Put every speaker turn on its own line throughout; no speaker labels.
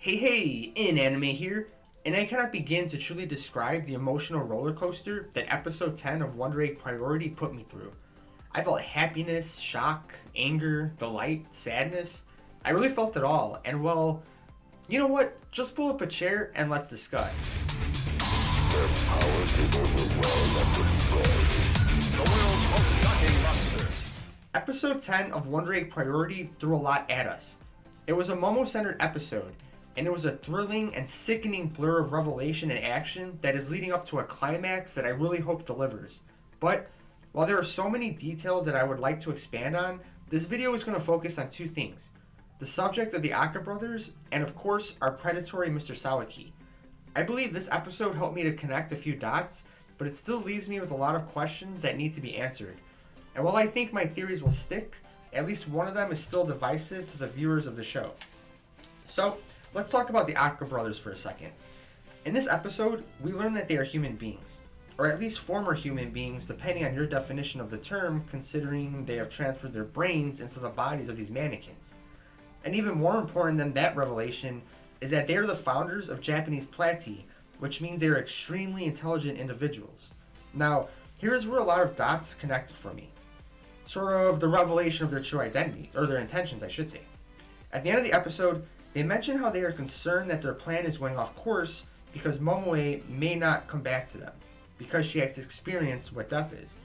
Hey, in anime here, and I cannot begin to truly describe the emotional roller coaster that episode 10 of Wonder Egg Priority put me through. I felt happiness, shock, anger, delight, sadness. I really felt it all, and well, you know what? Just pull up a chair and let's discuss.
Their power to overwhelm and destroy. The world's most shocking monster.
Episode 10 of Wonder Egg Priority threw a lot at us. It was a Momo-centered episode, and it was a thrilling and sickening blur of revelation and action that is leading up to a climax that I really hope delivers. But while there are so many details that I would like to expand on, this video is going to focus on two things: the subject of the Acca brothers, and of course our predatory Mr. Sawaki. I believe this episode helped me to connect a few dots, but it still leaves me with a lot of questions that need to be answered. And while I think my theories will stick, at least one of them is still divisive to the viewers of the show. So, let's talk about the Acca brothers for a second. In this episode, we learn that they are human beings, or at least former human beings, depending on your definition of the term, considering they have transferred their brains into the bodies of these mannequins. And even more important than that revelation is that they are the founders of Japanese Platy, which means they are extremely intelligent individuals. Now, here's where a lot of dots connected for me. Sort of the revelation of their true identities, or their intentions, I should say. At the end of the episode, they mention how they are concerned that their plan is going off course because Momoe may not come back to them, because she has experienced what death is.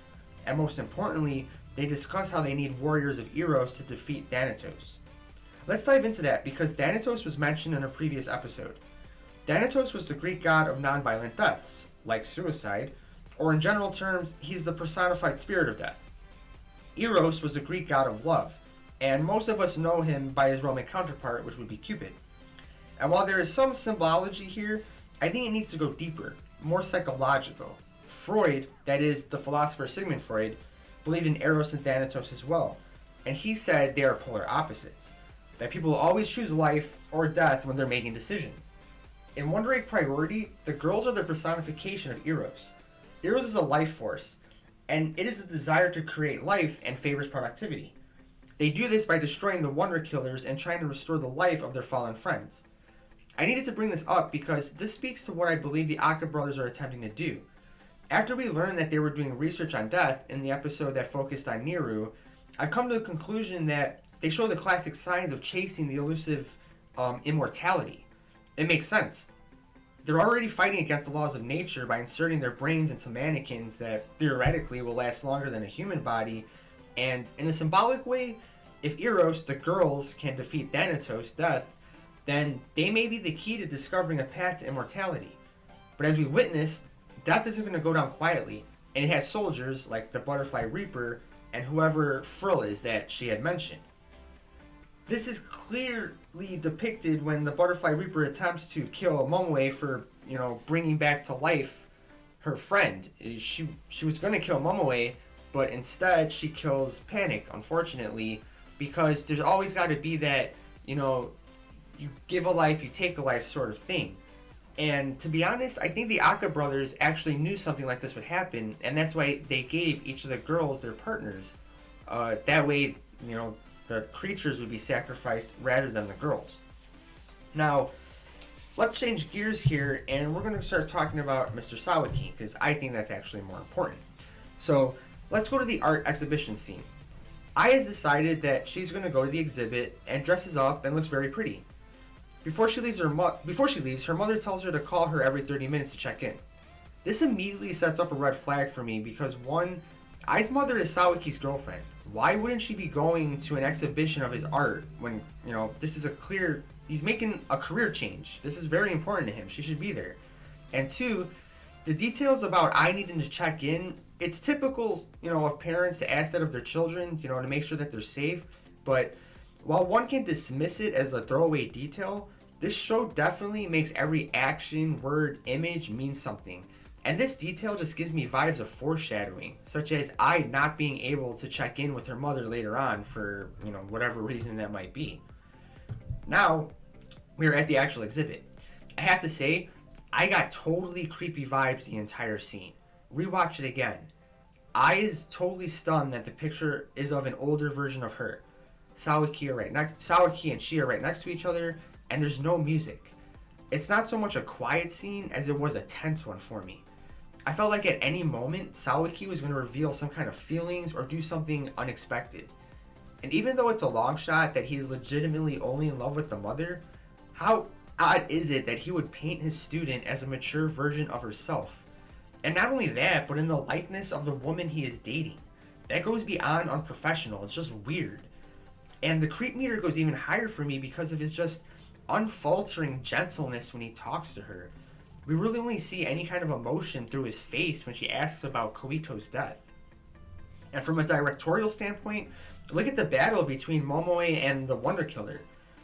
And most importantly, they discuss how they need warriors of Eros to defeat Thanatos. Let's dive into that, because Thanatos was mentioned in a previous episode. Thanatos was the Greek god of non-violent deaths, like suicide, or in general terms, he's the personified spirit of death. Eros was the Greek god of love, and most of us know him by his Roman counterpart, which would be Cupid. And while there is some symbology here, I think it needs to go deeper, more psychological. Freud, that is the philosopher Sigmund Freud, believed in Eros and Thanatos as well, and he said they are polar opposites, that people will always choose life or death when they're making decisions. In Wonder Egg Priority, the girls are the personification of Eros. Eros is a life force, and it is the desire to create life and favors productivity. They do this by destroying the Wonder Killers and trying to restore the life of their fallen friends. I needed to bring this up because this speaks to what I believe the Acca brothers are attempting to do. After we learned that they were doing research on death in the episode that focused on Neru, I've come to the conclusion that they show the classic signs of chasing the elusive immortality. It makes sense. They're already fighting against the laws of nature by inserting their brains into mannequins that theoretically will last longer than a human body, and in a symbolic way, if Eros, the girls, can defeat Thanatos, death, then they may be the key to discovering a path to immortality. But as we witnessed, death isn't going to go down quietly, and it has soldiers like the Butterfly Reaper and whoever Frill is that she had mentioned. This is clearly depicted when the Butterfly Reaper attempts to kill Momoe for, bringing back to life her friend. She was going to kill Momoe, but instead she kills Panic, unfortunately, because there's always got to be that, you give a life, you take a life sort of thing. And to be honest, I think the Acca brothers actually knew something like this would happen, and that's why they gave each of the girls their partners. That way, the creatures would be sacrificed rather than the girls. Now, let's change gears here, and we're going to start talking about Mr. Sawaki, because I think that's actually more important. So, let's go to the art exhibition scene. Ai has decided that she's going to go to the exhibit and dresses up and looks very pretty. Before she leaves, her mother tells her to call her every 30 minutes to check in. This immediately sets up a red flag for me because, one, Ai's mother is Sawaki's girlfriend. Why wouldn't she be going to an exhibition of his art when, this is he's making a career change. This is very important to him. She should be there. And two, the details about Ai needing to check in, it's typical, of parents to ask that of their children, to make sure that they're safe. But while one can dismiss it as a throwaway detail, this show definitely makes every action, word, image mean something. And this detail just gives me vibes of foreshadowing, such as Ai not being able to check in with her mother later on for, whatever reason that might be. Now, we're at the actual exhibit. I have to say, I got totally creepy vibes the entire scene. Rewatch it again. Ai is totally stunned that the picture is of an older version of her. Sawaki and she are right next to each other, and there's no music. It's not so much a quiet scene as it was a tense one for me. I felt like at any moment, Sawaki was going to reveal some kind of feelings or do something unexpected. And even though it's a long shot that he is legitimately only in love with the mother, how odd is it that he would paint his student as a mature version of herself? And not only that, but in the likeness of the woman he is dating. That goes beyond unprofessional, it's just weird. And the creep meter goes even higher for me because of his just unfaltering gentleness when he talks to her. We really only see any kind of emotion through his face when she asks about Koito's death. And from a directorial standpoint, look at the battle between Momoe and the Wonder Killer.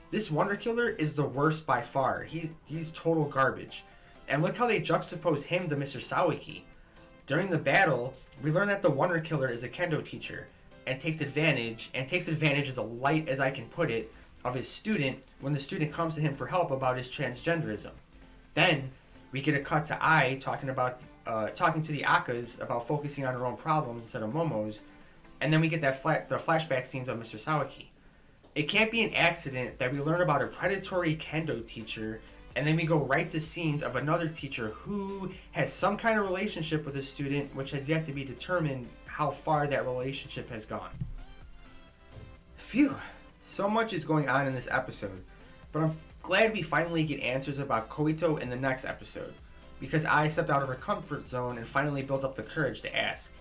This Wonder Killer is the worst by far. He's total garbage. And look how they juxtapose him to Mr. Sawaki. During the battle, we learn that the Wonder Killer is a kendo teacher and takes advantage as light as I can put it, of his student when the student comes to him for help about his transgenderism. Then we get a cut to Ai talking to the Accas about focusing on her own problems instead of Momo's, and then we get the flashback scenes of Mr. Sawaki. It can't be an accident that we learn about a predatory kendo teacher, and then we go right to scenes of another teacher who has some kind of relationship with a student, which has yet to be determined how far that relationship has gone. Phew, so much is going on in this episode, but I'm glad we finally get answers about Koito in the next episode, because I stepped out of her comfort zone and finally built up the courage to ask.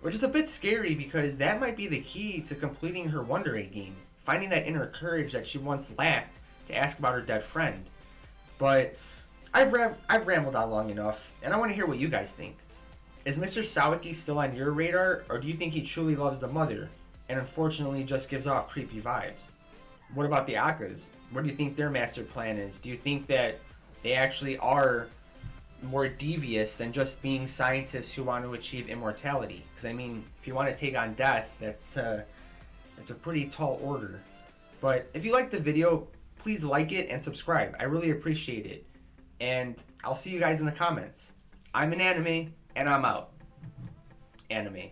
Which is a bit scary because that might be the key to completing her Wonder Egg game, finding that inner courage that she once lacked to ask about her dead friend. But I've rambled on long enough, and I want to hear what you guys think. Is Mr. Sawaki still on your radar, or do you think he truly loves the mother, and unfortunately just gives off creepy vibes? What about the Akkas? What do you think their master plan is? Do you think that they actually are more devious than just being scientists who want to achieve immortality? Because I mean, if you want to take on death, that's a pretty tall order. But if you liked the video, please like it and subscribe. I really appreciate it. And I'll see you guys in the comments. I'm an anime, and I'm out. Anime.